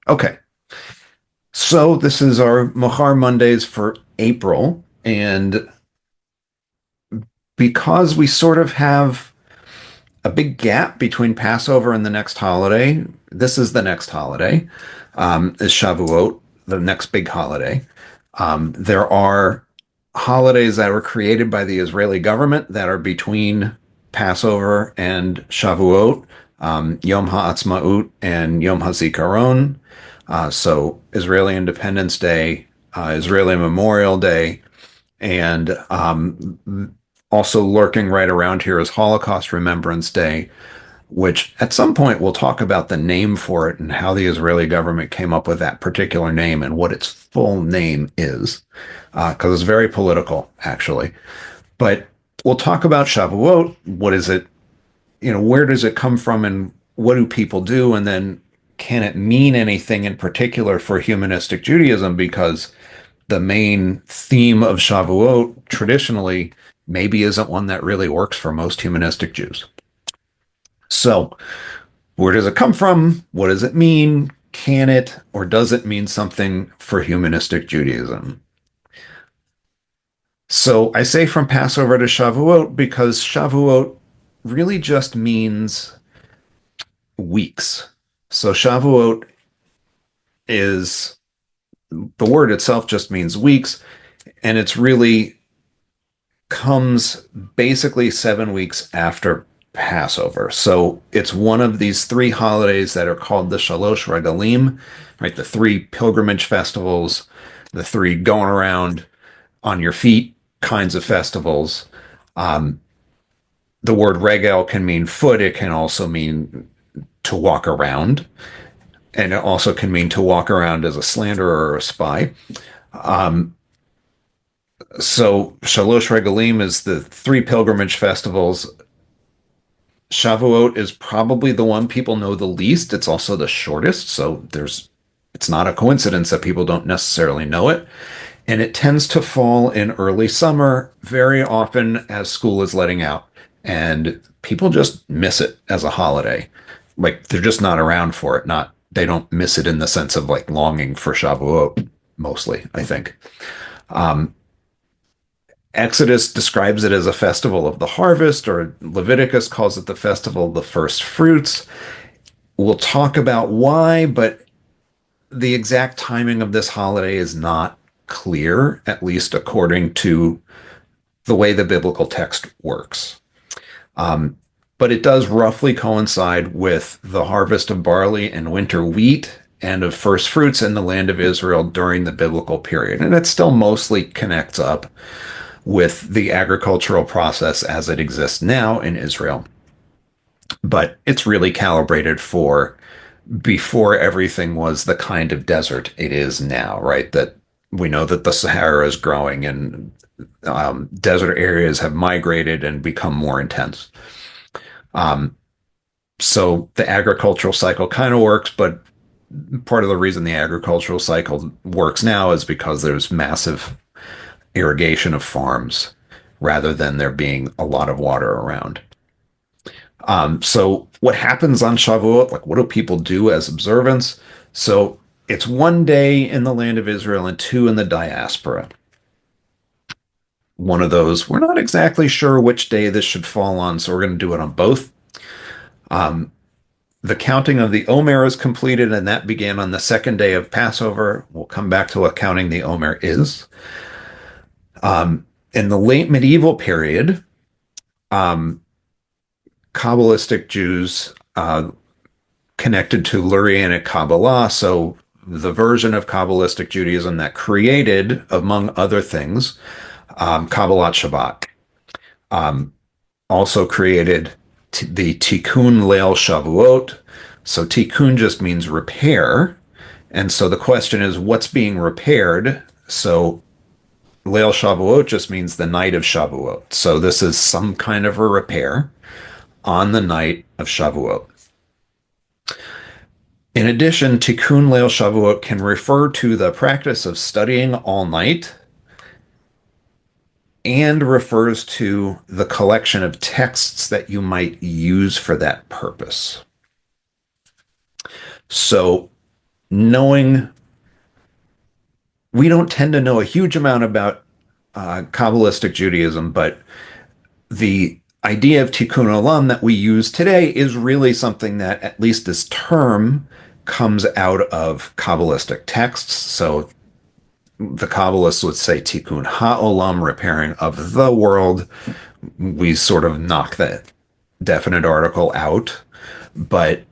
Okay, so this is our Machar Mondays for April, and because we sort of have a big gap between Passover and the next holiday, this is the next holiday, is Shavuot, the next big holiday. There are holidays that were created by the Israeli government that are between Passover and Shavuot, Yom HaAtzmaut and Yom HaZikaron. So Israeli Independence Day, Israeli Memorial Day, and also lurking right around here is Holocaust Remembrance Day, which at some point we'll talk about the name for it and how the Israeli government came up with that particular name and what its full name is, because it's very political, actually. But we'll talk about Shavuot. What is it? Where does it come from and what do people do? And then can it mean anything in particular for humanistic Judaism? Because the main theme of Shavuot traditionally maybe isn't one that really works for most humanistic Jews. So, where does it come from? What does it mean? Can it or does it mean something for humanistic Judaism? So, I say from Passover to Shavuot because Shavuot really just means weeks. So, Shavuot is the word itself just means weeks, and it's really comes basically 7 weeks after Passover. So it's one of these three holidays that are called the Shalosh Regalim, right? The three pilgrimage festivals, the three going around on your feet kinds of festivals. Um, the word regel can mean foot. It can also mean to walk around. And it also can mean to walk around as a slanderer or a spy. Um, so Shalosh Regalim is the three pilgrimage festivals. Shavuot is probably the one people know the least. It's also the shortest, so it's not a coincidence that people don't necessarily know it. And it tends to fall in early summer, very often as school is letting out. And people just miss it as a holiday. Like they're just not around for it. Not they don't miss it in the sense of like longing for Shavuot, mostly, I think. Um, Exodus describes it as a festival of the harvest, or Leviticus calls it the festival of the first fruits. We'll talk about why, but the exact timing of this holiday is not clear, at least according to the way the biblical text works. Um, but it does roughly coincide with the harvest of barley and winter wheat and of first fruits in the land of Israel during the biblical period. And it still mostly connects up with the agricultural process as it exists now in Israel. But it's really calibrated for before everything was the kind of desert it is now, right? That we know that the Sahara is growing and desert areas have migrated and become more intense. Um, so the agricultural cycle kind of works, but part of the reason the agricultural cycle works now is because there's massive irrigation of farms rather than there being a lot of water around. So what happens on Shavuot? Like, what do people do as observance? So it's one day in the land of Israel and two in the diaspora. One of those, we're not exactly sure which day this should fall on, so we're going to do it on both. Um, the counting of the Omer is completed, and that began on the second day of Passover. We'll come back to what counting the Omer is. In the late medieval period, um, Kabbalistic Jews connected to Lurianic Kabbalah, so the version of Kabbalistic Judaism that created, among other things, Kabbalat Shabbat. Um, Also created the Tikkun Leil Shavuot. So Tikkun just means repair. And so the question is, what's being repaired? So Leil Shavuot just means the night of Shavuot. So this is some kind of a repair on the night of Shavuot. In addition, Tikkun Leil Shavuot can refer to the practice of studying all night and refers to the collection of texts that you might use for that purpose. So knowing we don't tend to know a huge amount about Kabbalistic Judaism, but the idea of tikkun olam that we use today is really something that, at least this term, comes out of Kabbalistic texts. So the Kabbalists would say tikkun ha'olam, repairing of the world. We sort of knock that definite article out, but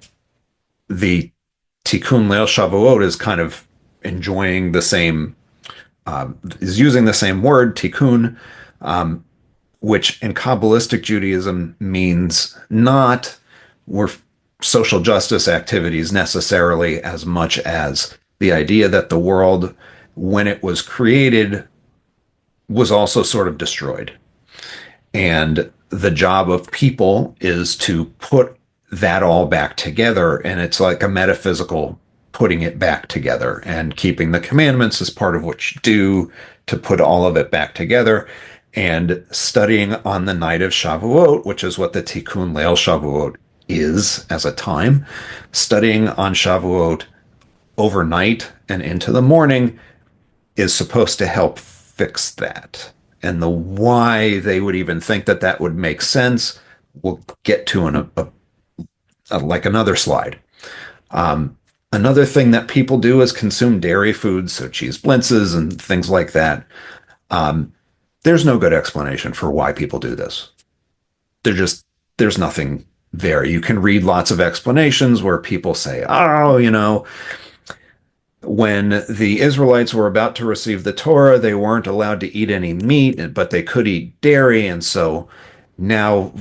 the tikkun leil Shavuot is kind of enjoying the same, is using the same word, tikkun, which in Kabbalistic Judaism means not were social justice activities necessarily, as much as the idea that the world, when it was created, was also sort of destroyed. And the job of people is to put that all back together. And it's like a metaphysical putting it back together, and keeping the commandments is part of what you do to put all of it back together. And studying on the night of Shavuot, which is what the Tikkun Leil Shavuot is as a time, studying on Shavuot overnight and into the morning is supposed to help fix that. And the why they would even think that that would make sense, we'll get to in like another slide. Another thing that people do is consume dairy foods, so cheese blintzes and things like that. There's no good explanation for why people do this. There's nothing there. You can read lots of explanations where people say, oh, when the Israelites were about to receive the Torah, they weren't allowed to eat any meat, but they could eat dairy. And so now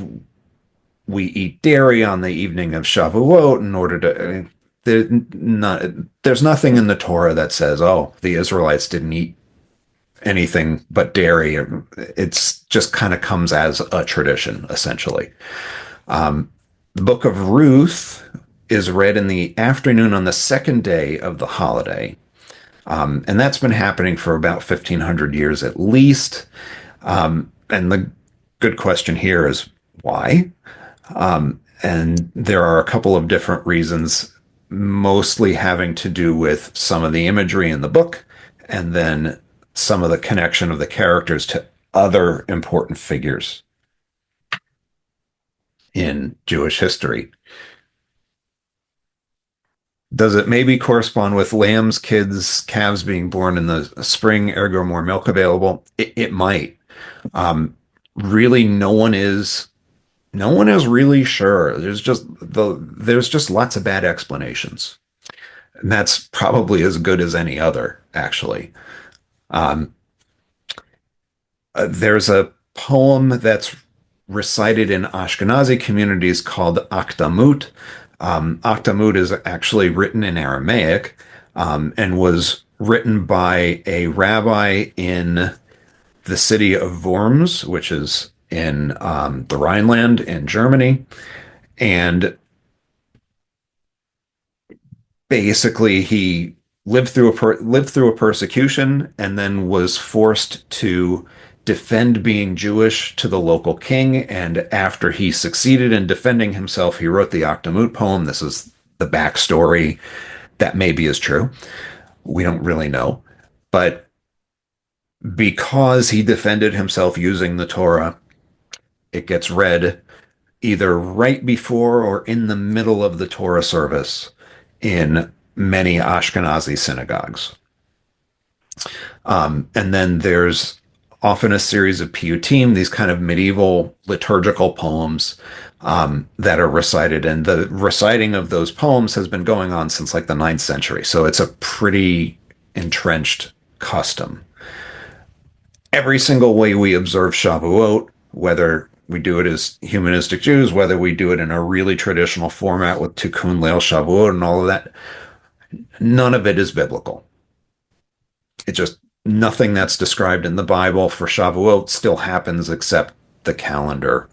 we eat dairy on the evening of Shavuot in order to. There's nothing in the Torah that says, oh, the Israelites didn't eat anything but dairy. It's just kind of comes as a tradition, essentially. The book of Ruth is read in the afternoon on the second day of the holiday. And that's been happening for about 1,500 years at least. And the good question here is why? And there are a couple of different reasons, mostly having to do with some of the imagery in the book, and then some of the connection of the characters to other important figures in Jewish history. Does it maybe correspond with lambs, kids, calves being born in the spring, ergo more milk available? It might. Really, no one is really sure. There's just lots of bad explanations. And that's probably as good as any other, actually. There's a poem that's recited in Ashkenazi communities called Akdamut. Akdamut is actually written in Aramaic, and was written by a rabbi in the city of Worms, which is in the Rhineland in Germany. And basically, he lived through a persecution, and then was forced to defend being Jewish to the local king. And after he succeeded in defending himself, he wrote the Akdamut poem. This is the backstory. That maybe is true. We don't really know. But because he defended himself using the Torah, it gets read either right before or in the middle of the Torah service in many Ashkenazi synagogues. And then there's often a series of piyutim, these kind of medieval liturgical poems that are recited. And the reciting of those poems has been going on since like the 9th century. So it's a pretty entrenched custom. Every single way we observe Shavuot, whether we do it as humanistic Jews, whether we do it in a really traditional format with Tikkun Leil Shavuot and all of that, none of it is biblical. It just, nothing that's described in the Bible for Shavuot still happens except the calendar.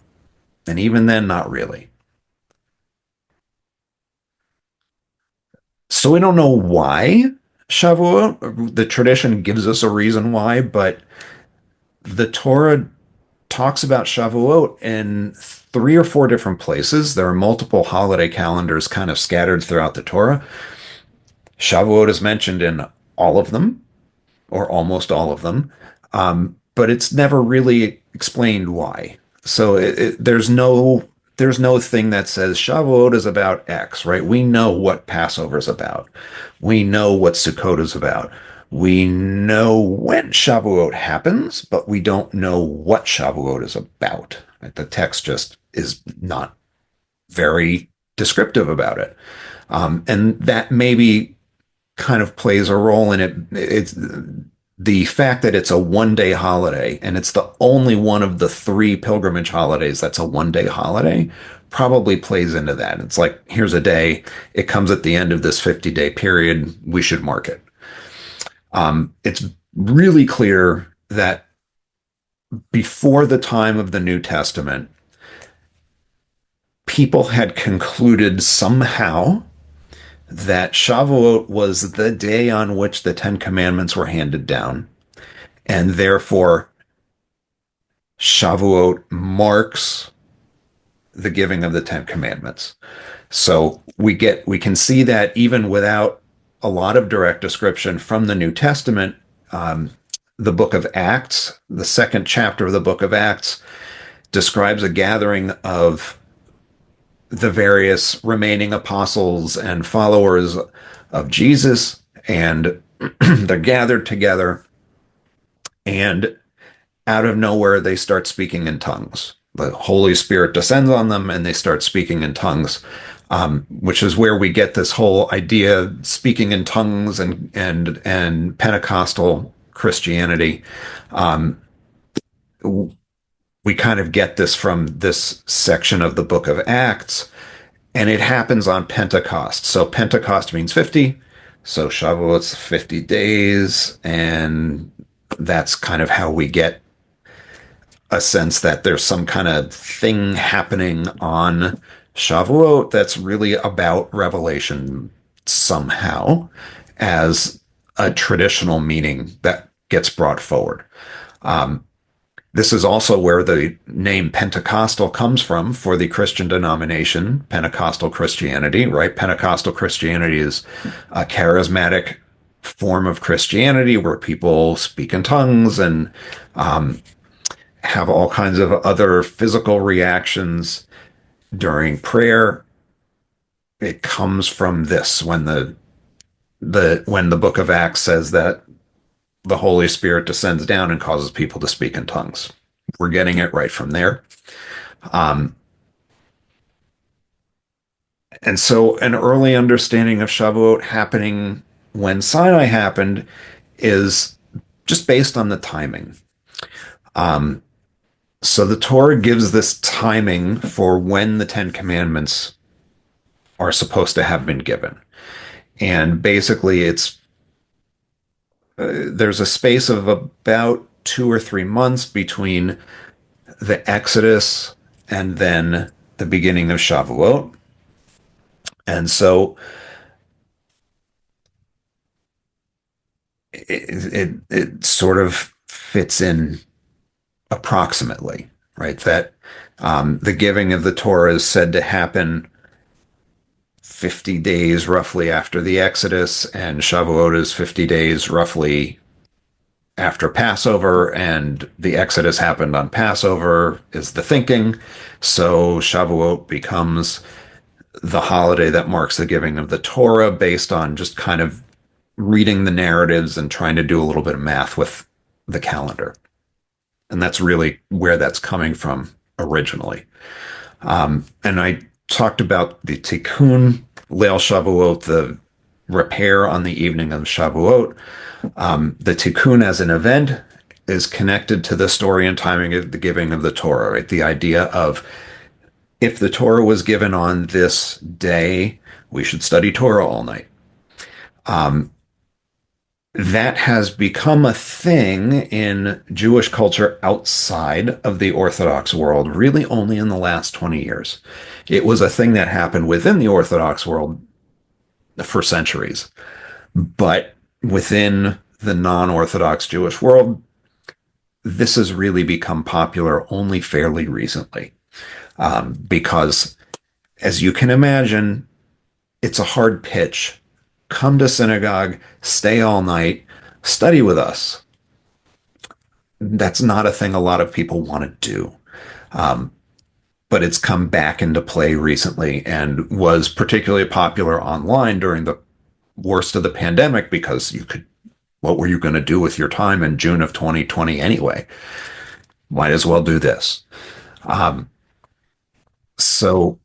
And even then, not really. So we don't know why Shavuot, the tradition gives us a reason why, but the Torah talks about Shavuot in 3 or 4 different places. There are multiple holiday calendars kind of scattered throughout the Torah. Shavuot is mentioned in all of them, or almost all of them, but it's never really explained why. So there's no thing that says Shavuot is about X, right? We know what Passover is about. We know what Sukkot is about. We know when Shavuot happens, but we don't know what Shavuot is about. Right? The text just is not very descriptive about it. And that maybe kind of plays a role in it. It's the fact that it's a 1 day holiday and it's the only one of the three pilgrimage holidays that's a 1 day holiday probably plays into that. It's like, here's a day, it comes at the end of this 50-day period, we should mark it. It's really clear that before the time of the New Testament, people had concluded somehow that Shavuot was the day on which the Ten Commandments were handed down, and therefore Shavuot marks the giving of the Ten Commandments. So we can see that even without a lot of direct description from the New Testament, the book of Acts, the second chapter of the book of Acts, describes a gathering of the various remaining apostles and followers of Jesus, and they're gathered together, and out of nowhere they start speaking in tongues. The Holy Spirit descends on them, and they start speaking in tongues, which is where we get this whole idea speaking in tongues and Pentecostal Christianity. Um, we kind of get this from this section of the book of Acts, and it happens on Pentecost. So Pentecost means 50. So Shavuot's 50 days. And that's kind of how we get a sense that there's some kind of thing happening on Shavuot that's really about Revelation somehow as a traditional meaning that gets brought forward. This is also where the name Pentecostal comes from for the Christian denomination, Pentecostal Christianity, right? Pentecostal Christianity is a charismatic form of Christianity where people speak in tongues and have all kinds of other physical reactions during prayer. It comes from this when the book of Acts says that the Holy Spirit descends down and causes people to speak in tongues. We're getting it right from there. Um, and so an early understanding of Shavuot happening when Sinai happened is just based on the timing. Um, so the Torah gives this timing for when the Ten Commandments are supposed to have been given. And basically there's a space of about 2 or 3 months between the Exodus and then the beginning of Shavuot. And so it sort of fits in approximately, right? That the giving of the Torah is said to happen 50 days roughly after the Exodus, and Shavuot is 50 days roughly after Passover, and the Exodus happened on Passover, is the thinking. So Shavuot becomes the holiday that marks the giving of the Torah based on just kind of reading the narratives and trying to do a little bit of math with the calendar. And that's really where that's coming from originally. And I talked about the Tikkun, Leil Shavuot, the repair on the evening of Shavuot. The Tikkun as an event is connected to the story and timing of the giving of the Torah, right? The idea of if the Torah was given on this day, we should study Torah all night. That has become a thing in Jewish culture outside of the Orthodox world, really only in the last 20 years. It was a thing that happened within the Orthodox world for centuries. But within the non-Orthodox Jewish world, this has really become popular only fairly recently. Because, as you can imagine, it's a hard pitch come to synagogue, stay all night, study with us. That's not a thing a lot of people want to do. Um, but it's come back into play recently and was particularly popular online during the worst of the pandemic because what were you going to do with your time in June of 2020 anyway? Might as well do this. Um, so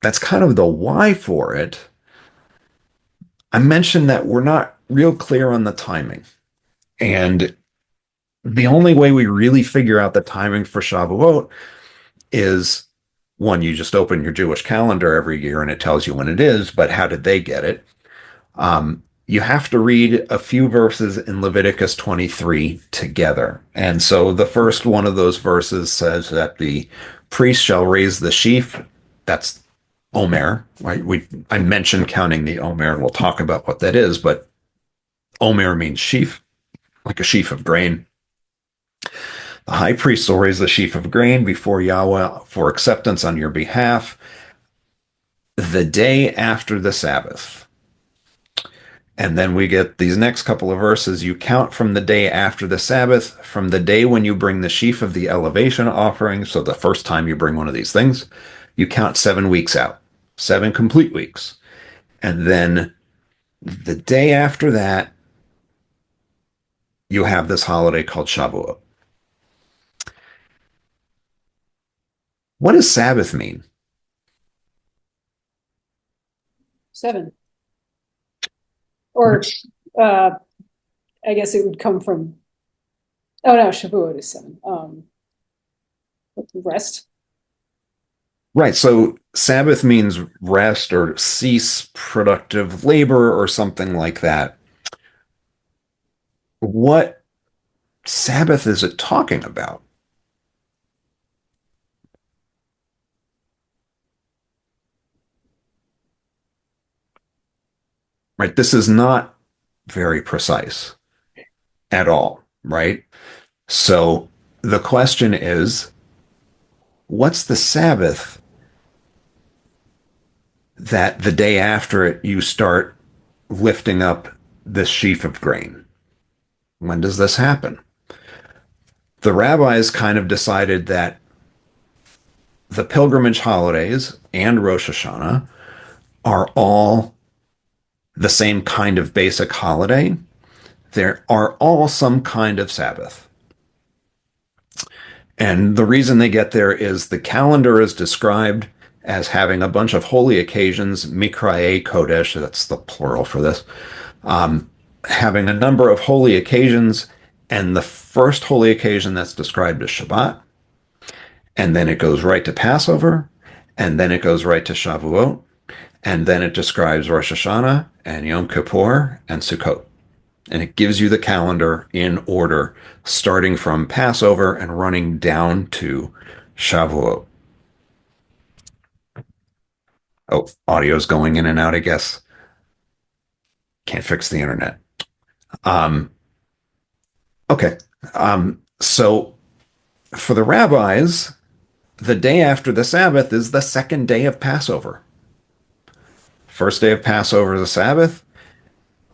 that's kind of the why for it. I mentioned that we're not real clear on the timing. And the only way we really figure out the timing for Shavuot is one, you just open your Jewish calendar every year and it tells you when it is, but how did they get it? You have to read a few verses in Leviticus 23 together. And so the first one of those verses says that the priest shall raise the sheaf. That's Omer, right? I mentioned counting the Omer, and we'll talk about what that is, but Omer means sheaf, like a sheaf of grain. The high priest will raise the sheaf of grain before Yahweh for acceptance on your behalf the day after the Sabbath. And then we get these next couple of verses. You count from the day after the Sabbath, from the day when you bring the sheaf of the elevation offering. So the first time you bring one of these things, you count 7 weeks out, 7 complete weeks. And then the day after that, you have this holiday called Shavuot. What does Sabbath mean? 7. Or I guess it would come from, oh no, Shavuot is 7. Rest. Right. So Sabbath means rest or cease productive labor or something like that. What Sabbath is it talking about? Right. This is not very precise at all. Right. So the question is, what's the Sabbath that the day after it you start lifting up this sheaf of grain? When does this happen? The rabbis kind of decided that the pilgrimage holidays and Rosh Hashanah are all the same kind of basic holiday. There are all some kind of Sabbath. And the reason they get there is the calendar is described as having a bunch of holy occasions, Mikrae Kodesh, that's the plural for this, having a number of holy occasions. And the first holy occasion that's described is Shabbat. And then it goes right to Passover. And then it goes right to Shavuot. And then it describes Rosh Hashanah and Yom Kippur and Sukkot. And it gives you the calendar in order, starting from Passover and running down to Shavuot. Oh, audio's going in and out, I guess. Can't fix the internet. Um, okay. So for the rabbis, the day after the Sabbath is the second day of Passover. First day of Passover is the Sabbath.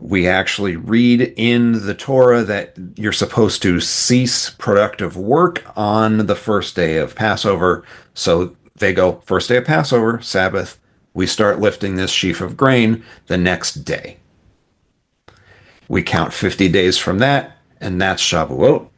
We actually read in the Torah that you're supposed to cease productive work on the first day of Passover. So they go, first day of Passover, Sabbath. We start lifting this sheaf of grain the next day. We count 50 days from that, and that's Shavuot.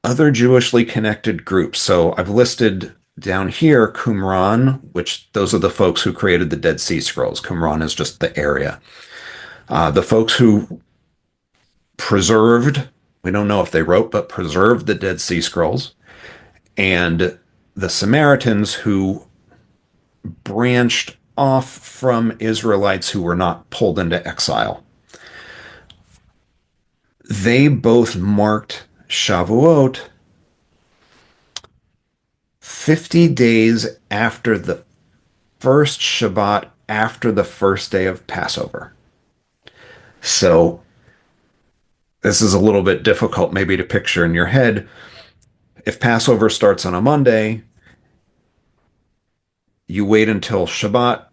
Other Jewishly connected groups. So I've listed down here Qumran, which those are the folks who created the Dead Sea Scrolls. Qumran is just the area. The folks who preserved, we don't know if they wrote, but preserved the Dead Sea Scrolls. And the Samaritans who branched off from Israelites who were not pulled into exile. They both marked Shavuot 50 days after the first Shabbat after the first day of Passover. So this is a little bit difficult maybe to picture in your head. If Passover starts on a Monday, you wait until Shabbat,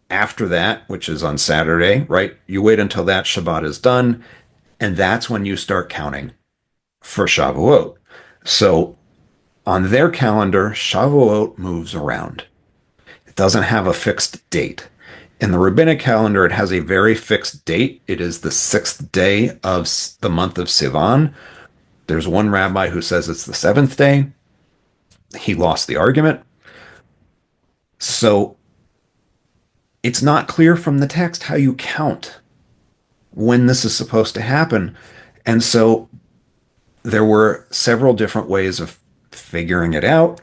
After that, which is on Saturday, right? You wait until that Shabbat is done, and that's when you start counting for Shavuot. So on their calendar, Shavuot moves around. It doesn't have a fixed date. In the rabbinic calendar, it has a very fixed date. It is the sixth day of the month of Sivan. There's one rabbi who says it's the seventh day. He lost the argument. So it's not clear from the text how you count when this is supposed to happen. And so there were several different ways of figuring it out.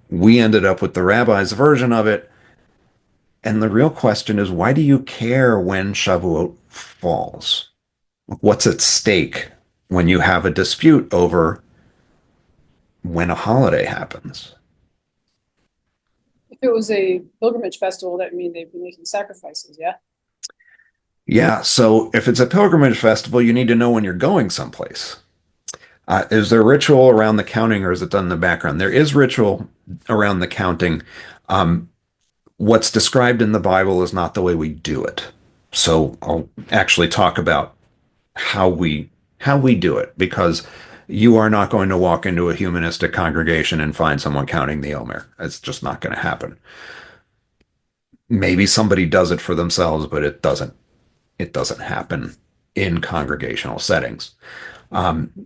We ended up with the rabbi's version of it. And the real question is, why do you care when Shavuot falls? What's at stake when you have a dispute over when a holiday happens? If it was a pilgrimage festival, that would mean they'd be making sacrifices, yeah? Yeah, so if it's a pilgrimage festival, you need to know when you're going someplace. Is there ritual around the counting or is it done in the background? There is ritual around the counting. Um, what's described in the Bible is not the way we do it. So I'll actually talk about how we do it because you are not going to walk into a humanistic congregation and find someone counting the Omer. It's just not going to happen. Maybe somebody does it for themselves, but it doesn't happen in congregational settings.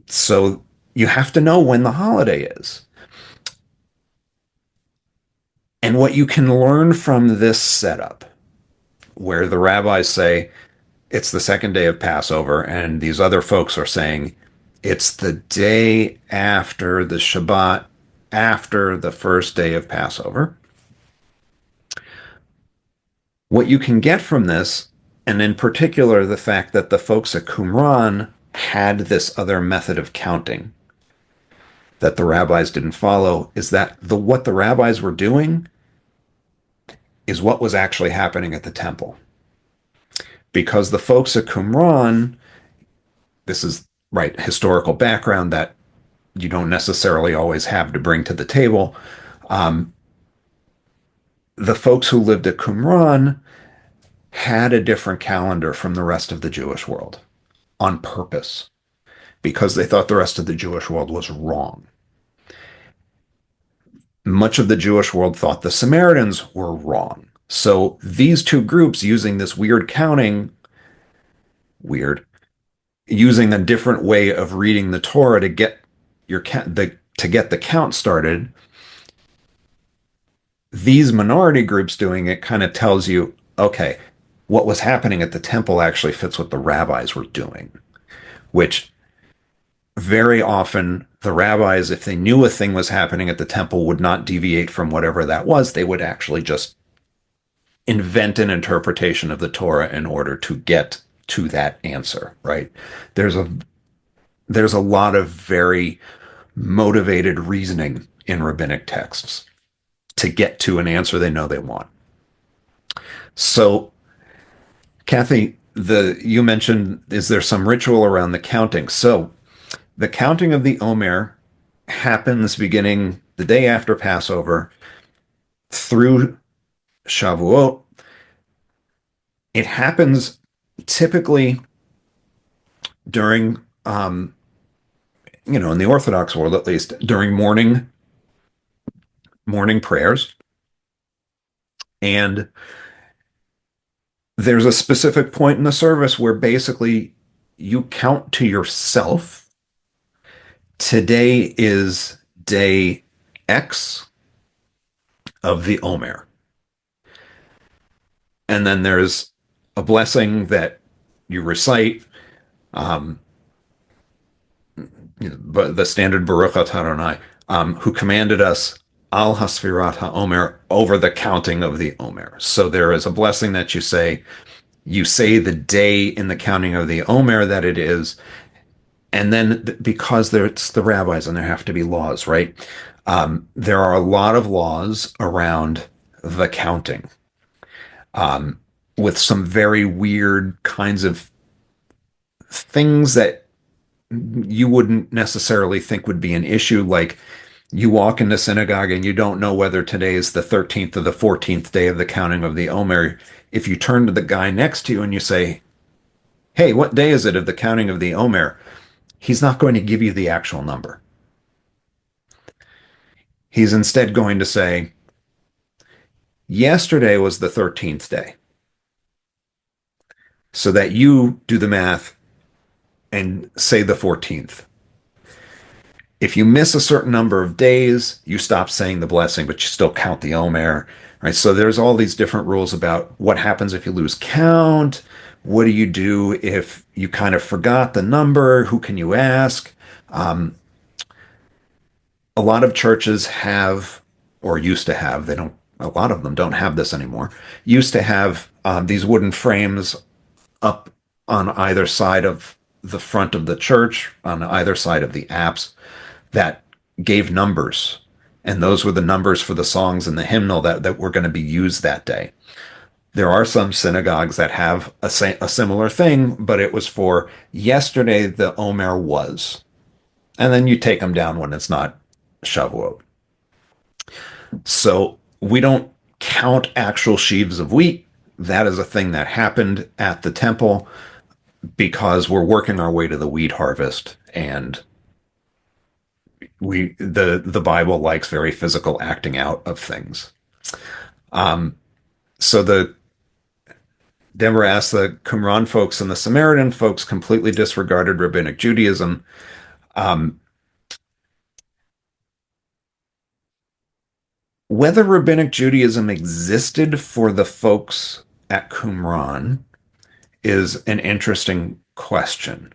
So you have to know when the holiday is. And what you can learn from this setup, where the rabbis say it's the second day of Passover, and these other folks are saying it's the day after the Shabbat, after the first day of Passover. What you can get from this, and in particular the fact that the folks at Qumran had this other method of counting that the rabbis didn't follow, is that what the rabbis were doing is what was actually happening at the temple. Because the folks at Qumran, this is right historical background that you don't necessarily always have to bring to the table. Um, the folks who lived at Qumran had a different calendar from the rest of the Jewish world on purpose because they thought the rest of the Jewish world was wrong. Much of the Jewish world thought the Samaritans were wrong. So these two groups using this weird counting, weird, using a different way of reading the Torah to get to get the count started. These minority groups doing it kind of tells you, okay, what was happening at the temple actually fits what the rabbis were doing, which very often the rabbis, if they knew a thing was happening at the temple, would not deviate from whatever that was. They would actually just invent an interpretation of the Torah in order to get to that answer, right? There's a there's a lot of very motivated reasoning in rabbinic texts to get to an answer they know they want. So, Kathy, the you mentioned is there some ritual around the counting? So, the counting of the Omer happens beginning the day after Passover through Shavuot. It happens typically during, in the Orthodox world at least, during morning prayers, and there's a specific point in the service where basically you count to yourself. Today is day X of the Omer. And then there's a blessing that you recite, um, but the standard Baruch Atah Adonai, who commanded us al hasfirat haomer over the counting of the Omer. So there is a blessing that you say. You say the day in the counting of the Omer that it is, and then because it's the rabbis and there have to be laws, right? There are a lot of laws around the counting, with some very weird kinds of things that you wouldn't necessarily think would be an issue. Like You walk into synagogue and you don't know whether today is the 13th or the 14th day of the counting of the Omer. If you turn to the guy next to you and you say, "Hey, what day is it of the counting of the Omer?" He's not going to give you the actual number. He's instead going to say, "Yesterday was the 13th day," so that you do the math and say the 14th. If you miss a certain number of days, you stop saying the blessing, but you still count the Omer, right? So there's all these different rules about what happens if you lose count. What do you do if you kind of forgot the number? Who can you ask? Um, a lot of churches have, or used to have, they don't, a lot of them don't have this anymore, used to have these wooden frames up on either side of the front of the church, on either side of the apse, that gave numbers. And those were the numbers for the songs in the hymnal that were going to be used that day. There are some synagogues that have a similar thing, but it was for yesterday the Omer was. And then you take them down when it's not Shavuot. So we don't count actual sheaves of wheat. That is a thing that happened at the temple because we're working our way to the wheat harvest, and the Bible likes very physical acting out of things. So the Deborah asked, the Qumran folks and the Samaritan folks completely disregarded rabbinic Judaism. Um, Whether rabbinic Judaism existed for the folks at Qumran is an interesting question.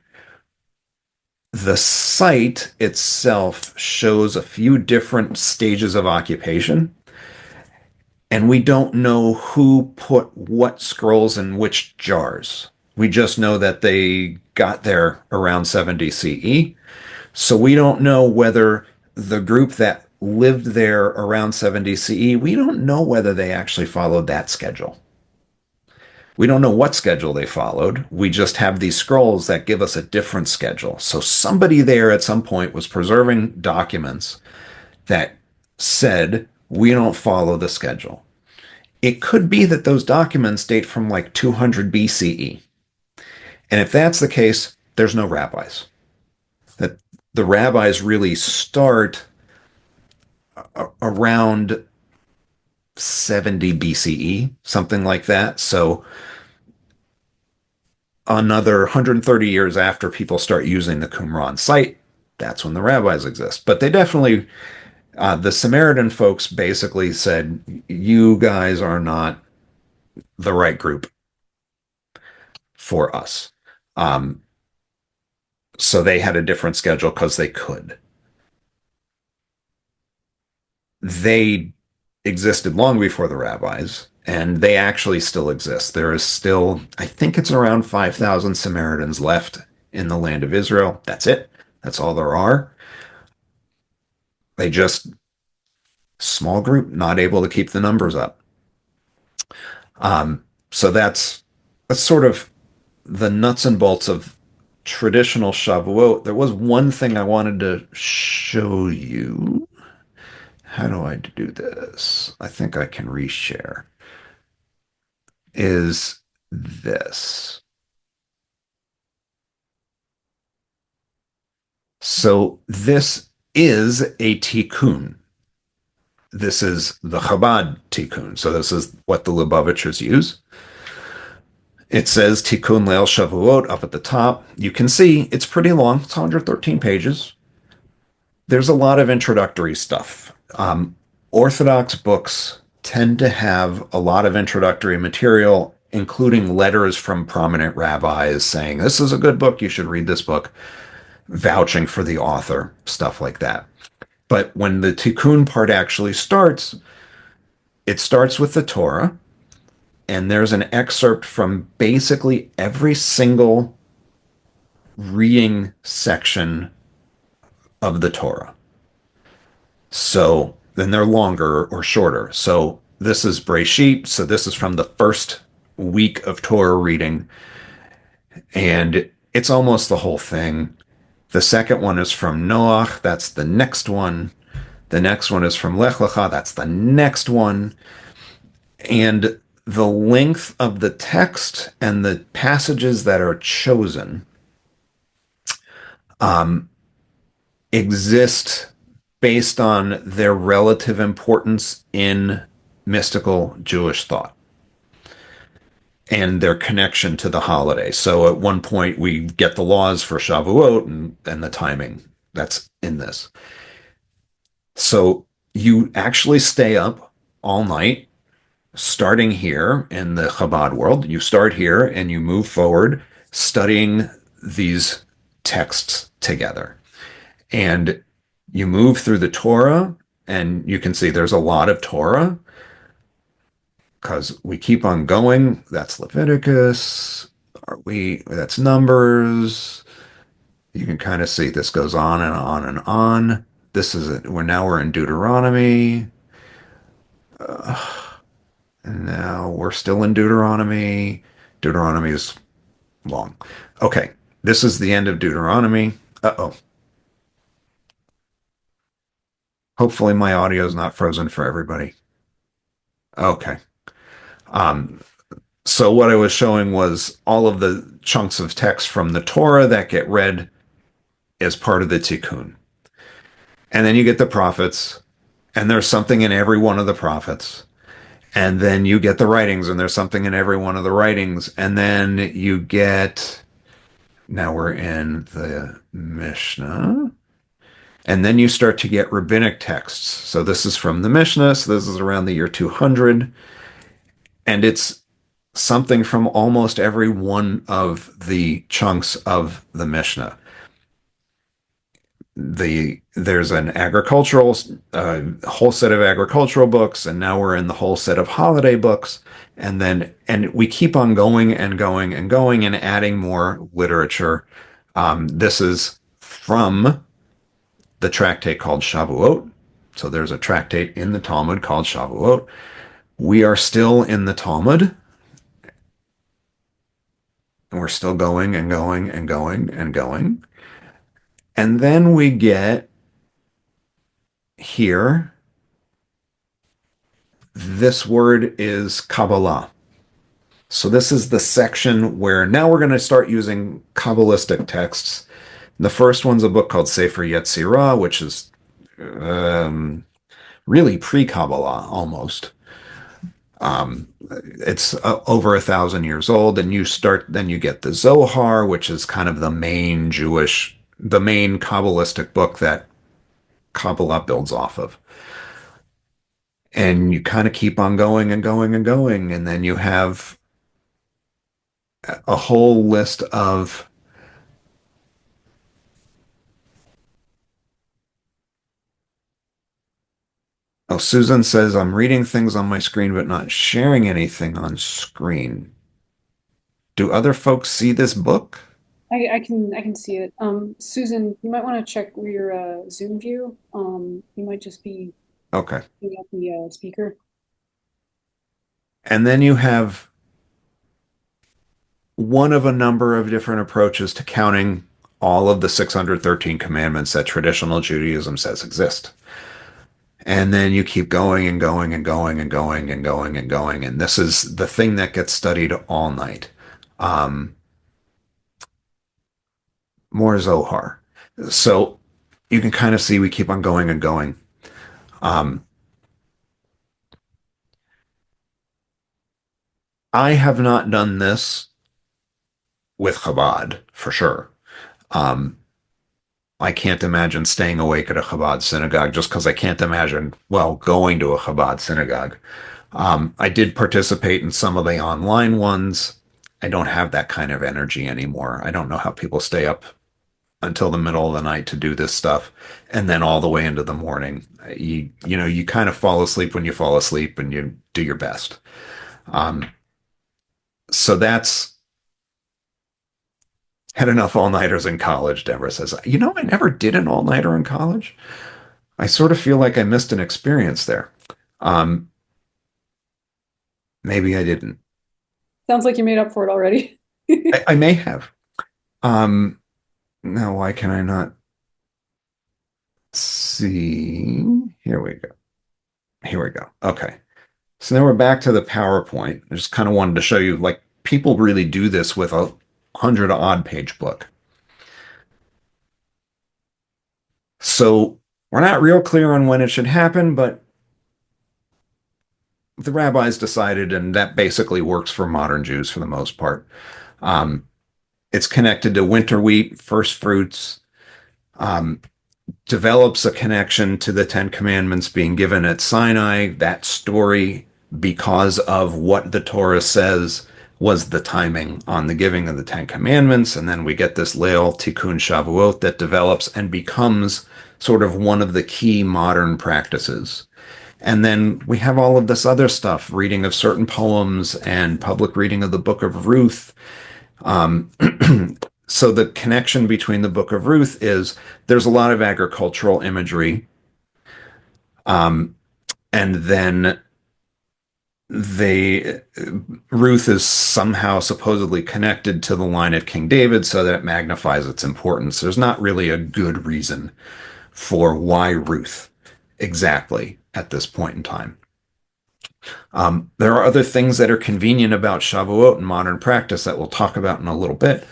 The site itself shows a few different stages of occupation, and we don't know who put what scrolls in which jars. We just know that they got there around 70 CE. So we don't know whether the group that lived there around 70 CE, we don't know whether they actually followed that schedule. We don't know what schedule they followed. We just have these scrolls that give us a different schedule. So somebody there at some point was preserving documents that said, we don't follow the schedule. It could be that those documents date from like 200 BCE. And if that's the case, there's no rabbis. That the rabbis really start around 70 BCE, something like that. So another 130 years after people start using the Qumran site, that's when the rabbis exist. But they definitely, the Samaritan folks basically said, you guys are not the right group for us. Um, so they had a different schedule because they could. They existed long before the rabbis, and they actually still exist. There is still, I think it's around 5,000 Samaritans left in the land of Israel. That's it. That's all there are. They just, small group, not able to keep the numbers up. So that's sort of the nuts and bolts of traditional Shavuot. There was one thing I wanted to show you. How do I do this? I think I can reshare. Is this. So this is a tikkun. This is the Chabad tikkun. So this is what the Lubavitchers use. It says Tikkun Leil Shavuot up at the top. You can see it's pretty long. It's 113 pages. There's a lot of introductory stuff. Orthodox books tend to have a lot of introductory material, including letters from prominent rabbis saying, this is a good book, you should read this book, vouching for the author, stuff like that. But when the tikkun part actually starts, it starts with the Torah, and there's an excerpt from basically every single reading section of the Torah. So then they're longer or shorter. So this is Breshit. So this is from the first week of Torah reading. And it's almost the whole thing. The second one is from Noach. That's the next one. The next one is from Lech Lecha. That's the next one. And the length of the text and the passages that are chosen exist based on their relative importance in mystical Jewish thought and their connection to the holiday. So at one point, we get the laws for Shavuot and the timing that's in this. So you actually stay up all night, starting here in the Chabad world. You start here and you move forward, studying these texts together. And you move through the Torah, and you can see there's a lot of Torah because we keep on going. That's Leviticus. That's Numbers. You can kind of see this goes on and on and on. This is it. We're in Deuteronomy. And now we're still in Deuteronomy. Deuteronomy is long. Okay, this is the end of Deuteronomy. Uh-oh. Hopefully my audio is not frozen for everybody. Okay. Um, so what I was showing was all of the chunks of text from the Torah that get read as part of the Tikkun. And then you get the prophets, and there's something in every one of the prophets. And then you get the writings, and there's something in every one of the writings. And then you get, now we're in the Mishnah. And then you start to get rabbinic texts. So this is from the Mishnah. So this is around the year 200. And it's something from almost every one of the chunks of the Mishnah. There's an agricultural whole set of agricultural books, and now we're in the whole set of holiday books, and we keep on going and going and going and adding more literature. This is from the tractate called Shavuot. So there's a tractate in the Talmud called Shavuot. We are still in the Talmud, and we're still going and going and going and going. And then we get here. This word is Kabbalah. So this is the section where now we're going to start using Kabbalistic texts. The first one's a book called Sefer Yetzirah, which is really pre-Kabbalah almost. It's over 1,000 years old, and then you get the Zohar, which is kind of the main Kabbalistic book that Kabbalah builds off of. And you kind of keep on going and going and going, and then you have a whole list of oh, Susan says I'm reading things on my screen but not sharing anything on screen. Do other folks see this book? I can see it. Susan, you might want to check your Zoom view. You might just be Okay. looking at the speaker. And then you have one of a number of different approaches to counting all of the 613 commandments that traditional Judaism says exist. And then you keep going and going and going and going and going and going. And this is the thing that gets studied all night. Um, More Zohar. So you can kind of see we keep on going and going. Um, I have not done this with Chabad for sure. Um, I can't imagine staying awake at a Chabad synagogue just because I can't imagine, well, going to a Chabad synagogue. I did participate in some of the online ones. I don't have that kind of energy anymore. I don't know how people stay up until the middle of the night to do this stuff and then all the way into the morning. You kind of fall asleep when you fall asleep and you do your best. Um, so that's had enough all-nighters in college, Deborah says. I never did an all-nighter in college. I sort of feel like I missed an experience there. Um, Maybe I didn't. Sounds like you made up for it already. I may have. Now, why can I not see Here we go. Here we go. Okay. So now we're back to the PowerPoint. I just kind of wanted to show you, like, people really do this with a 100 odd page book. So we're not real clear on when it should happen, but the rabbis decided, and that basically works for modern Jews for the most part. Um, it's connected to winter wheat, first fruits, um, develops a connection to the Ten Commandments being given at Sinai. That story, because of what the Torah says, was the timing on the giving of the Ten Commandments. And then we get this Leil Tikkun Shavuot that develops and becomes sort of one of the key modern practices. And then we have all of this other stuff, reading of certain poems and public reading of the Book of Ruth. Um, so the connection between the Book of Ruth is there's a lot of agricultural imagery. Um, and then they Ruth is somehow supposedly connected to the line of King David so that it magnifies its importance. There's not really a good reason for why Ruth exactly at this point in time. There are other things that are convenient about Shavuot and modern practice that we'll talk about in a little bit.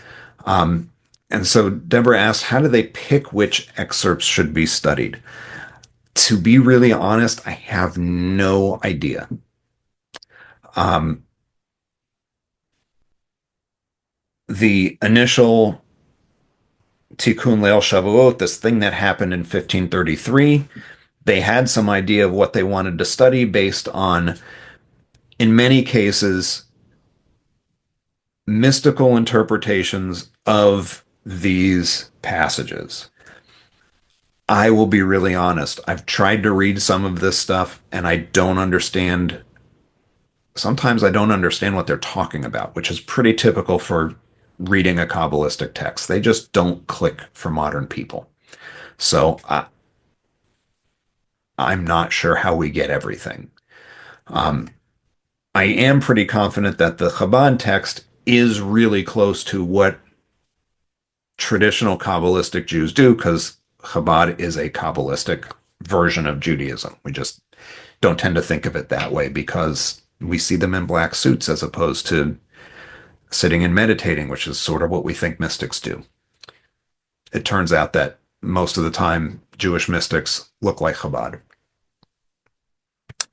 Um, and so Deborah asked, how do they pick which excerpts should be studied? To be really honest, I have no idea. Um, the initial Tikkun Leil Shavuot, this thing that happened in 1533, they had some idea of what they wanted to study based on, in many cases, mystical interpretations of these passages. I will be really honest. I've tried to read some of this stuff and I don't understand. Sometimes I don't understand what they're talking about, which is pretty typical for reading a Kabbalistic text. They just don't click for modern people. So I'm not sure how we get everything. Um, I am pretty confident that the Chabad text is really close to what traditional Kabbalistic Jews do because Chabad is a Kabbalistic version of Judaism. We just don't tend to think of it that way because we see them in black suits as opposed to sitting and meditating, which is sort of what we think mystics do. It turns out that most of the time, Jewish mystics look like Chabad.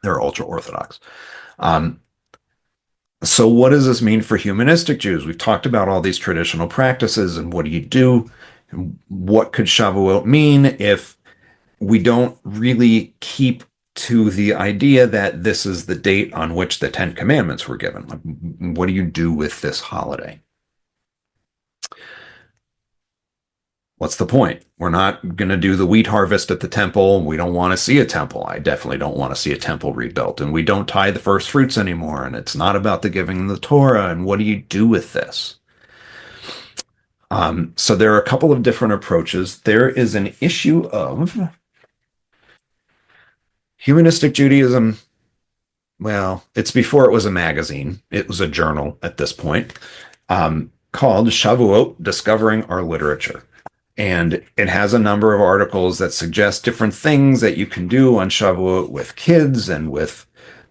They're ultra Orthodox. Um, so, what does this mean for humanistic Jews? We've talked about all these traditional practices and what do you do? What could Shavuot mean if we don't really keep to the idea that this is the date on which the Ten Commandments were given? Like, what do you do with this holiday? What's the point? We're not going to do the wheat harvest at the temple. We don't want to see a temple. I definitely don't want to see a temple rebuilt. And we don't tie the first fruits anymore. And it's not about the giving of the Torah. And what do you do with this? So there are a couple of different approaches. There is an issue of humanistic Judaism. Well, it's before it was a magazine. It was a journal at this point, called Shavuot, Discovering Our Literature. And it has a number of articles that suggest different things that you can do on Shavuot with kids and with,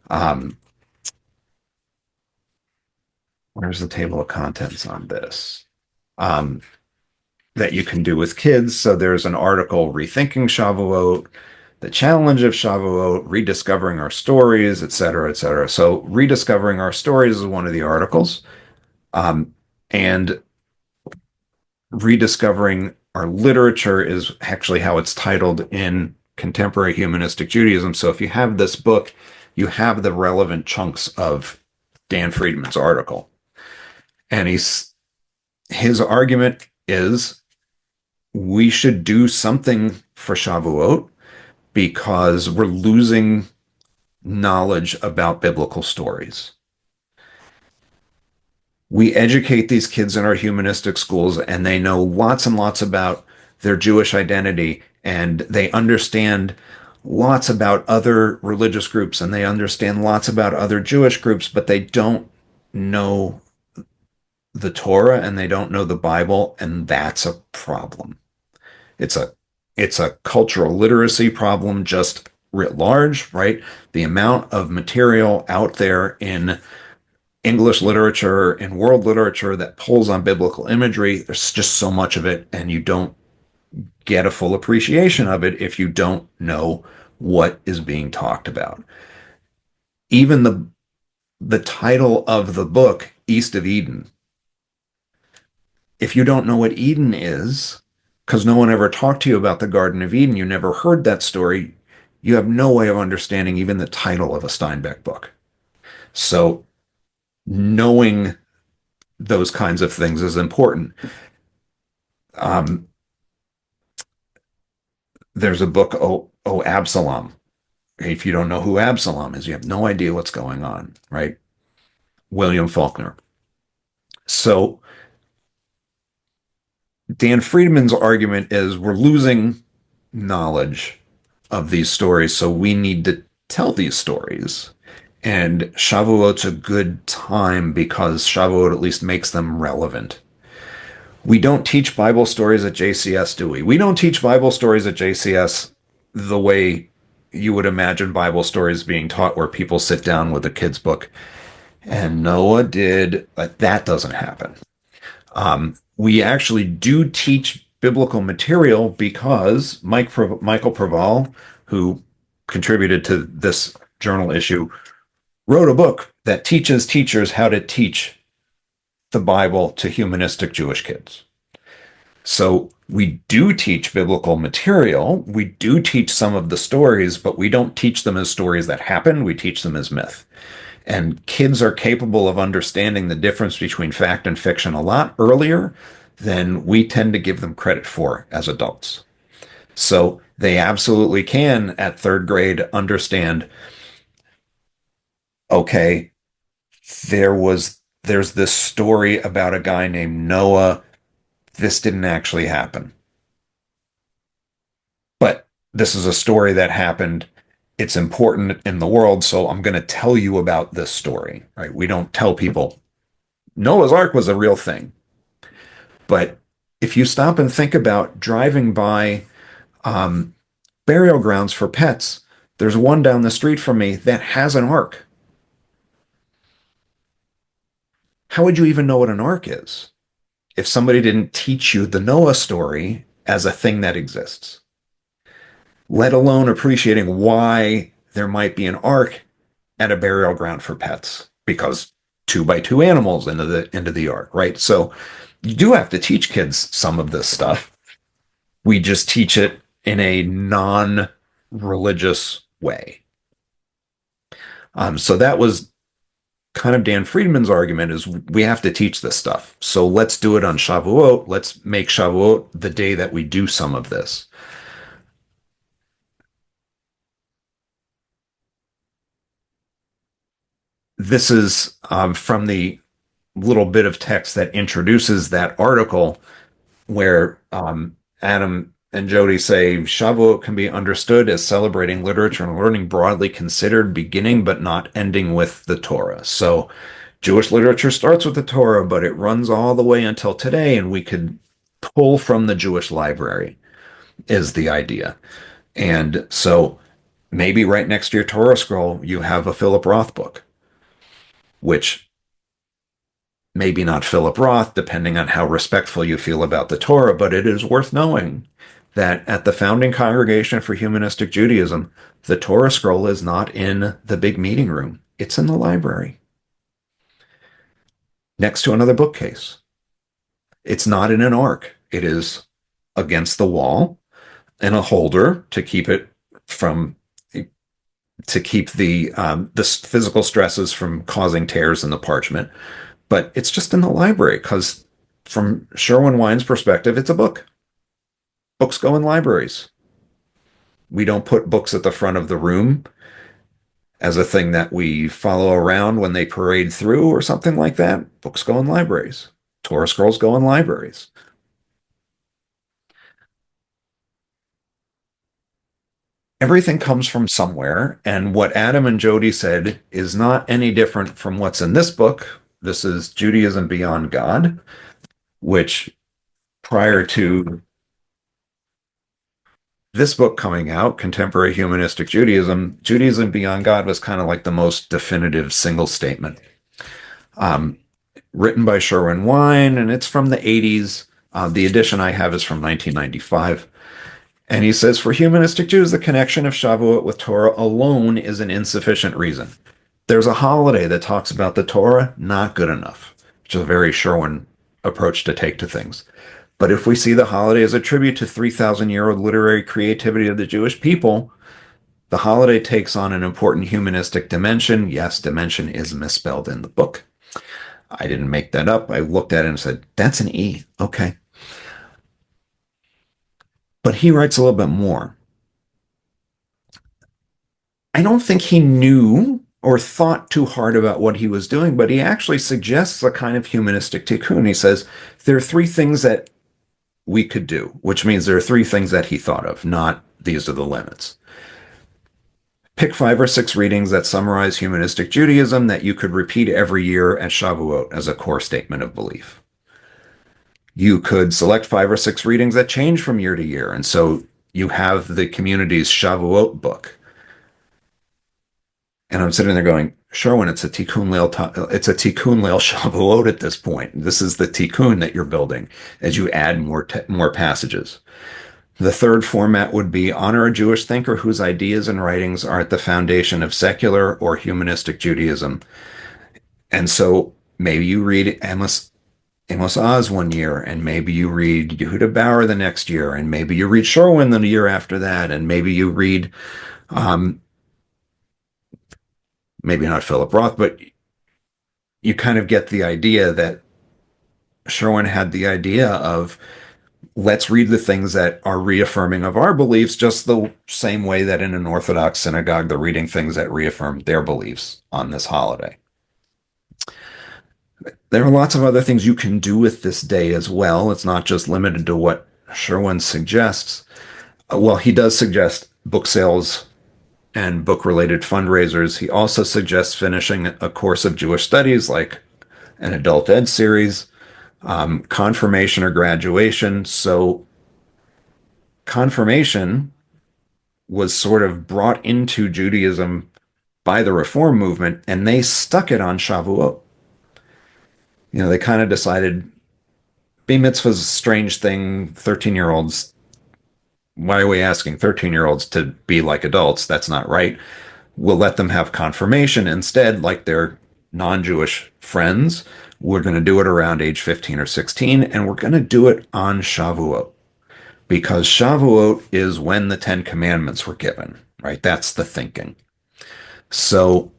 um, where's the table of contents on this? Um, that you can do with kids. So there's an article, Rethinking Shavuot, The Challenge of Shavuot, Rediscovering Our Stories, et cetera, et cetera. So Rediscovering Our Stories is one of the articles. And Rediscovering Our Literature is actually how it's titled in contemporary humanistic Judaism. So if you have this book, you have the relevant chunks of Dan Friedman's article. And his argument is we should do something for Shavuot because we're losing knowledge about biblical stories. We educate these kids in our humanistic schools and they know lots and lots about their Jewish identity and they understand lots about other religious groups and they understand lots about other Jewish groups, but they don't know the Torah and they don't know the Bible, and that's a problem. It's a it's a cultural literacy problem, just writ large, right? The amount of material out there in English literature, in world literature that pulls on biblical imagery, there's just so much of it, and you don't get a full appreciation of it if you don't know what is being talked about. Even the title of the book, East of Eden, if you don't know what Eden is, because no one ever talked to you about the Garden of Eden, you never heard that story, you have no way of understanding even the title of a Steinbeck book. So knowing those kinds of things is important. Um, there's a book, Absalom. If you don't know who Absalom is, you have no idea what's going on, right? William Faulkner. So Dan Friedman's argument is we're losing knowledge of these stories, so we need to tell these stories. And Shavuot's a good time because Shavuot at least makes them relevant. We don't teach Bible stories at JCS, do we? We don't teach Bible stories at JCS the way you would imagine Bible stories being taught, where people sit down with a kid's book and Noah did, but that doesn't happen. We actually do teach biblical material because Michael Preval, who contributed to this journal issue, wrote a book that teaches teachers how to teach the Bible to humanistic Jewish kids. So we do teach biblical material. We do teach some of the stories, but we don't teach them as stories that happened. We teach them as myth. And kids are capable of understanding the difference between fact and fiction a lot earlier than we tend to give them credit for as adults. So they absolutely can, at third grade, understand, okay, there's this story about a guy named Noah. This didn't actually happen, but this is a story that happened. It's important in the world, so I'm going to tell you about this story, right? We don't tell people Noah's Ark was a real thing. But if you stop and think about driving by um, burial grounds for pets, there's one down the street from me that has an ark. How would you even know what an ark is if somebody didn't teach you the Noah story as a thing that exists? Let alone appreciating why there might be an ark at a burial ground for pets, because two by two animals into the ark, right? So you do have to teach kids some of this stuff. We just teach it in a non-religious way. So that was kind of Dan Friedman's argument, is we have to teach this stuff. So let's do it on Shavuot. Let's make Shavuot the day that we do some of this. This is from the little bit of text that introduces that article, where Adam and Jody say Shavuot can be understood as celebrating literature and learning broadly considered, beginning but not ending with the Torah. So Jewish literature starts with the Torah, but it runs all the way until today, and we could pull from the Jewish library, is the idea. And so maybe right next to your Torah scroll, you have a Philip Roth book, which maybe not Philip Roth, depending on how respectful you feel about the Torah, but it is worth knowing that at the founding Congregation for Humanistic Judaism, the Torah scroll is not in the big meeting room. It's in the library next to another bookcase. It's not in an ark. It is against the wall in a holder to keep it from to keep the physical stresses from causing tears in the parchment. But it's just in the library because, from Sherwin Wine's perspective, it's a book. Books go in libraries. We don't put books at the front of the room as a thing that we follow around when they parade through or something like that. Books go in libraries. Torah scrolls go in libraries. Everything comes from somewhere, and what Adam and Jody said is not any different from what's in this book. This is Judaism Beyond God, which prior to this book coming out, Contemporary Humanistic Judaism, Judaism Beyond God was kind of like the most definitive single statement. Um, Written by Sherwin Wine, and it's from the 80s. The edition I have is from 1995. And he says, for humanistic Jews, the connection of Shavuot with Torah alone is an insufficient reason. There's a holiday that talks about the Torah, not good enough, which is a very Sherwin approach to take to things. But if we see the holiday as a tribute to 3,000-year-old literary creativity of the Jewish people, the holiday takes on an important humanistic dimension. Yes, dimension is misspelled in the book. I didn't make that up. I looked at it and said, that's an E. Okay. But he writes a little bit more. I don't think he knew or thought too hard about what he was doing, but he actually suggests a kind of humanistic tikkun. He says there are three things that we could do, which means there are three things that he thought of, not these are the limits. Pick 5 or 6 readings that summarize humanistic Judaism that you could repeat every year at Shavuot as a core statement of belief. You could select 5 or 6 readings that change from year to year. And so you have the community's Shavuot book. And I'm sitting there going, Sherwin, it's a Tikkun Leil, it's a Tikkun Leil Shavuot at this point. This is the Tikkun that you're building as you add more passages. The third format would be honor a Jewish thinker whose ideas and writings are at the foundation of secular or humanistic Judaism. And so maybe you read Amos Oz one year, and maybe you read Yehuda Bauer the next year, and maybe you read Sherwin the year after that, and maybe you read, um, maybe not Philip Roth, but you kind of get the idea that Sherwin had the idea of let's read the things that are reaffirming of our beliefs, just the same way that in an Orthodox synagogue, they're reading things that reaffirm their beliefs on this holiday. There are lots of other things you can do with this day as well. It's not just limited to what Sherwin suggests. Well, he does suggest book sales and book related fundraisers. He also suggests finishing a course of Jewish studies like an adult ed series, confirmation or graduation. So, confirmation was sort of brought into Judaism by the Reform movement, and they stuck it on Shavuot. They kind of decided Bar mitzvah's a strange thing. 13-year-olds, why are we asking 13-year-olds to be like adults? That's not right. We'll let them have confirmation instead, like their non-Jewish friends. We're going to do it around age 15 or 16, and we're going to do it on Shavuot because Shavuot is when the Ten Commandments were given, right? That's the thinking. So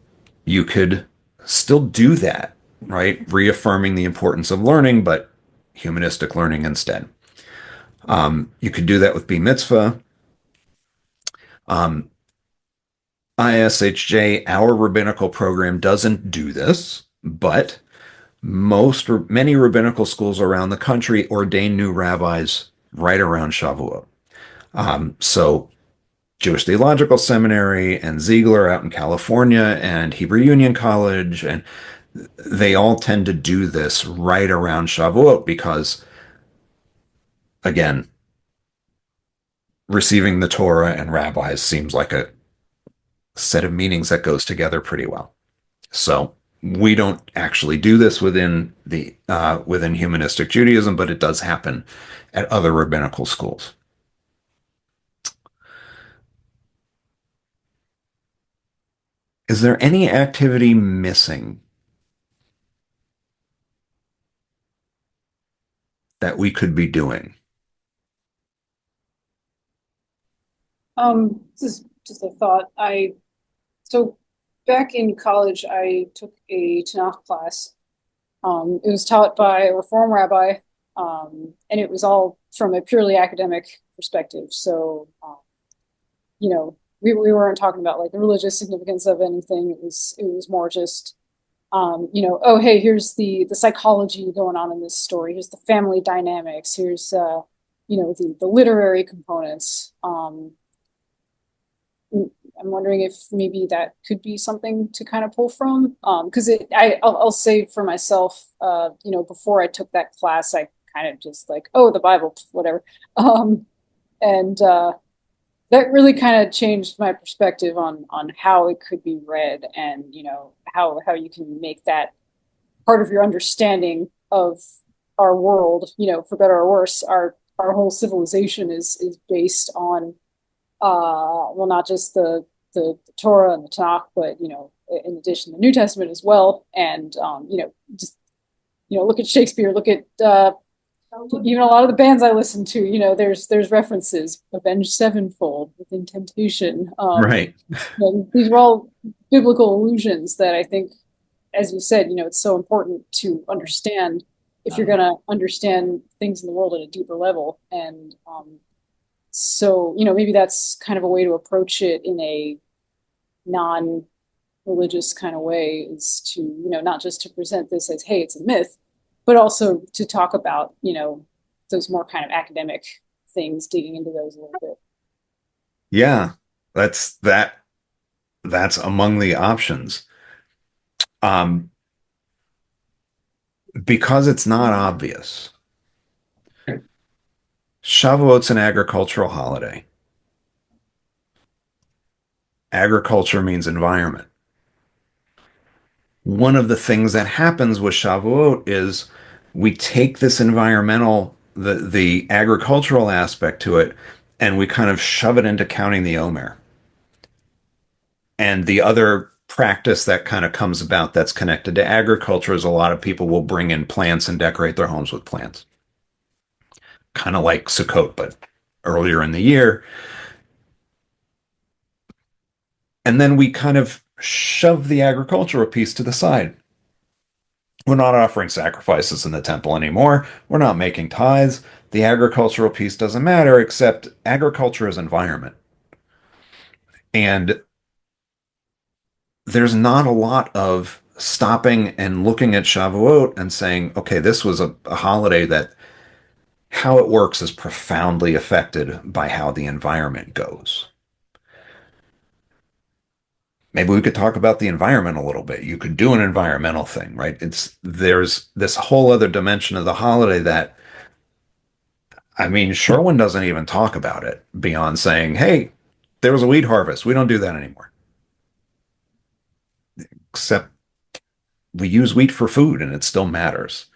you could still do that, right? Reaffirming the importance of learning, but humanistic learning instead. You could do that with Bar Mitzvah. Um, ISHJ, our rabbinical program, doesn't do this, but many rabbinical schools around the country ordain new rabbis right around Shavuot. So Jewish Theological Seminary and Ziegler out in California and Hebrew Union College, and they all tend to do this right around Shavuot because, again, receiving the Torah and rabbis seems like a set of meanings that goes together pretty well. So we don't actually do this within humanistic Judaism, but it does happen at other rabbinical schools. Is there any activity missing that we could be doing? This is just a thought. So back in college, I took a Tanakh class. It was taught by a Reform rabbi, and it was all from a purely academic perspective. So, we weren't talking about like the religious significance of anything. It was more just, oh hey, here's the psychology going on in this story. Here's the family dynamics. Here's the literary components. I'm wondering if maybe that could be something to kind of pull from. Because I'll say for myself, before I took that class, I kind of just like, oh, the Bible, whatever. And that really kind of changed my perspective on how it could be read, and how you can make that part of your understanding of our world. For better or worse, our whole civilization is based on well, not just the Torah and the Tanakh, but in addition the New Testament as well. And just look at Shakespeare, look at even a lot of the bands I listen to. There's references, Avenged Sevenfold, Within Temptation. Right. These are all biblical allusions that I think, as you said, it's so important to understand if you're going to understand things in the world at a deeper level. And so, maybe that's kind of a way to approach it in a non-religious kind of way, is to, not just to present this as, hey, it's a myth, but also to talk about, those more kind of academic things, digging into those a little bit. Yeah, that's that's among the options. Um, because it's not obvious. Shavuot's an agricultural holiday. Agriculture means environment. One of the things that happens with Shavuot is we take this environmental, the agricultural aspect to it, and we kind of shove it into counting the Omer. And the other practice that kind of comes about that's connected to agriculture is a lot of people will bring in plants and decorate their homes with plants, kind of like Sukkot, but earlier in the year. And then we kind of shove the agricultural piece to the side. We're not offering sacrifices in the temple anymore. We're not making tithes. The agricultural piece doesn't matter, except agriculture is environment. And there's not a lot of stopping and looking at Shavuot and saying, okay, this was a holiday that how it works is profoundly affected by how the environment goes. Maybe we could talk about the environment a little bit. You could do an environmental thing, right? There's this whole other dimension of the holiday that, I mean, Sherwin doesn't even talk about it beyond saying, hey, there was a wheat harvest. We don't do that anymore. Except we use wheat for food and it still matters.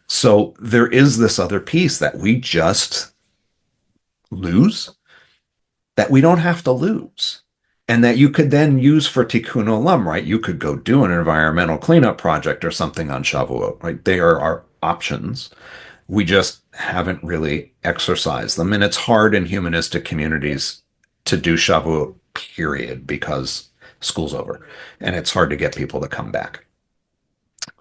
So there is this other piece that we just lose, that we don't have to lose, and that you could then use for tikkun olam, right? You could go do an environmental cleanup project or something on Shavuot, right? They are our options. We just haven't really exercised them. And it's hard in humanistic communities to do Shavuot, period, because school's over and it's hard to get people to come back.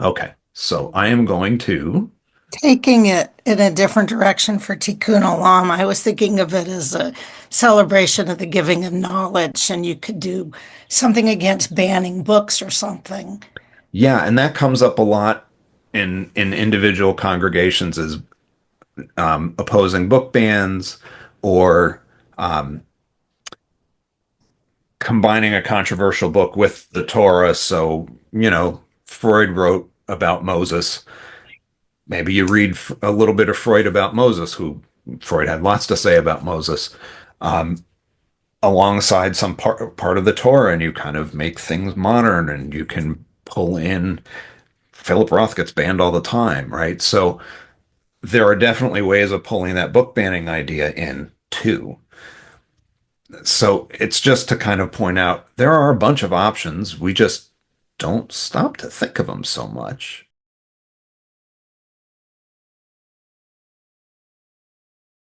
Okay, so I am going to. Taking it in a different direction for Tikkun Olam, I was thinking of it as a celebration of the giving of knowledge, and you could do something against banning books or something. Yeah, and that comes up a lot in individual congregations as opposing book bans or um, combining a controversial book with the Torah. So, Freud wrote about Moses. Maybe you read a little bit of Freud about Moses, who Freud had lots to say about Moses, um, alongside some part of the Torah, and you kind of make things modern, and you can pull in. Philip Roth gets banned all the time, right? So there are definitely ways of pulling that book banning idea in too. So it's just to kind of point out there are a bunch of options. We just don't stop to think of them so much.